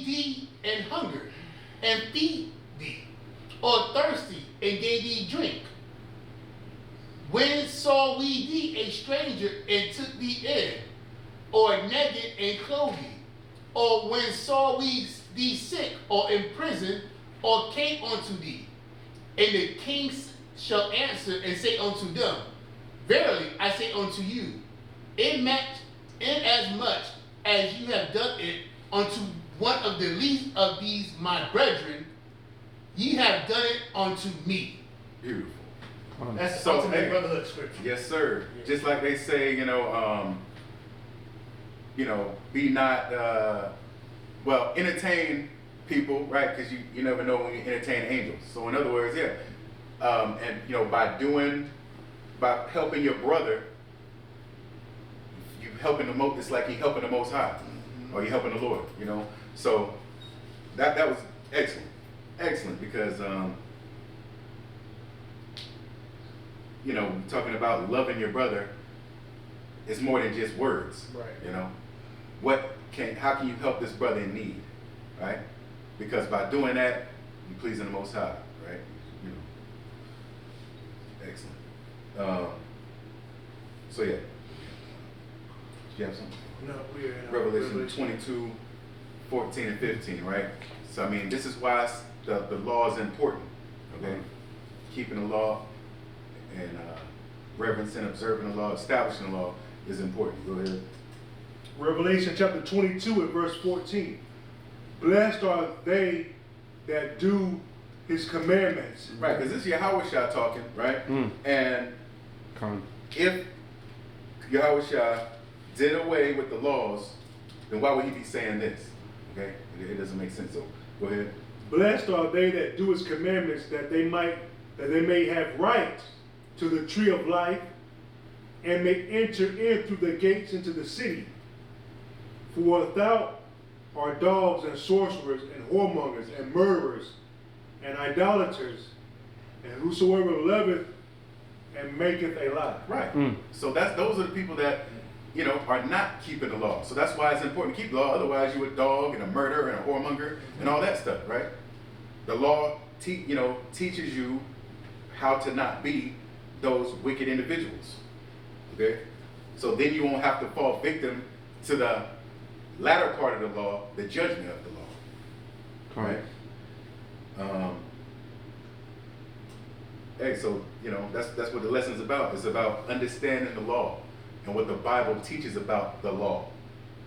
thee an hunger, and feed thee, or thirsty, and gave thee drink? When saw we thee a stranger, and took thee in, or naked, and clothed thee? Or when saw we thee sick, or in prison, or came unto thee? And the kings shall answer and say unto them, Verily I say unto you, inasmuch as you have done it unto one of the least of these my brethren, ye have done it unto me. Beautiful. That's so, ultimate brotherhood scripture. Yes, sir. Yeah. Just like they say, be not, entertain people, right? Because you never know when you entertain angels. So in other words, by helping your brother, you helping it's like you helping the Most High, or you helping the Lord, So that was excellent because talking about loving your brother is more than just words, right? How can you help this brother in need, right? Because by doing that, you're pleasing the Most High, right? Excellent. So yeah. Do you have something? No, we're in Revelation 22, 14 and 15, right? So I mean, this is why the law is important, okay? Keeping the law and reverencing, observing the law, establishing the law is important. Go ahead. Revelation chapter 22 and verse 14. Blessed are they that do his commandments. Right, because this is Yahweh Shah talking, right? And if Yahweh did away with the laws, then why would he be saying this? Okay, it doesn't make sense. So go ahead. Blessed are they that do his commandments, that they may have right to the tree of life, and may enter in through the gates into the city. For without are dogs and sorcerers and whoremongers and murderers and idolaters, and whosoever loveth and maketh a lie. Right. So those are the people that are not keeping the law. So that's why it's important to keep the law. Otherwise, you're a dog and a murderer and a whoremonger and all that stuff, right? The law, teaches you how to not be those wicked individuals. Okay. So then you won't have to fall victim to the latter part of the law, the judgment of the law. Right. So that's what the lesson's about. It's about understanding the law and what the Bible teaches about the law.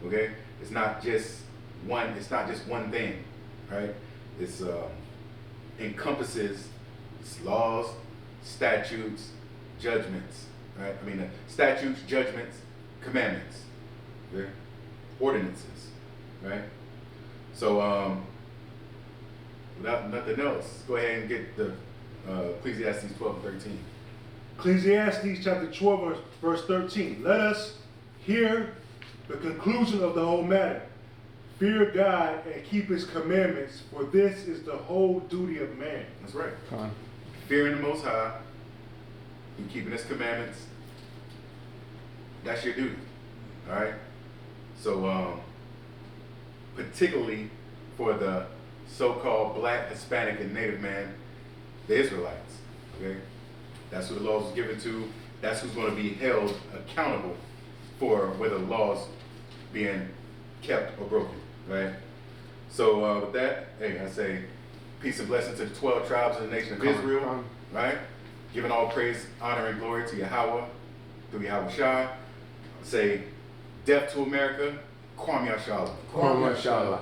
Okay, it's not just one thing, right? It's encompasses laws, statutes, judgments, right? I mean, statutes, judgments, commandments, okay? Ordinances, right? So without nothing else, go ahead and get the Ecclesiastes 12 and 13. Ecclesiastes chapter 12 verse 13. Let us hear the conclusion of the whole matter. Fear God and keep his commandments, for this is the whole duty of man. That's right. Fearing the Most High and keeping his commandments, that's your duty. All right? So particularly for the so-called black, Hispanic, and Native man, the Israelites. Okay? That's who the laws was given to. That's who's going to be held accountable for whether the laws being kept or broken. Right? So with that, I say peace and blessing to the 12 tribes of the nation of Israel. Right? Giving all praise, honor, and glory to Yahweh through Yahweh Shah. Say death to America, Kwame Yashala. Kwame Yashala.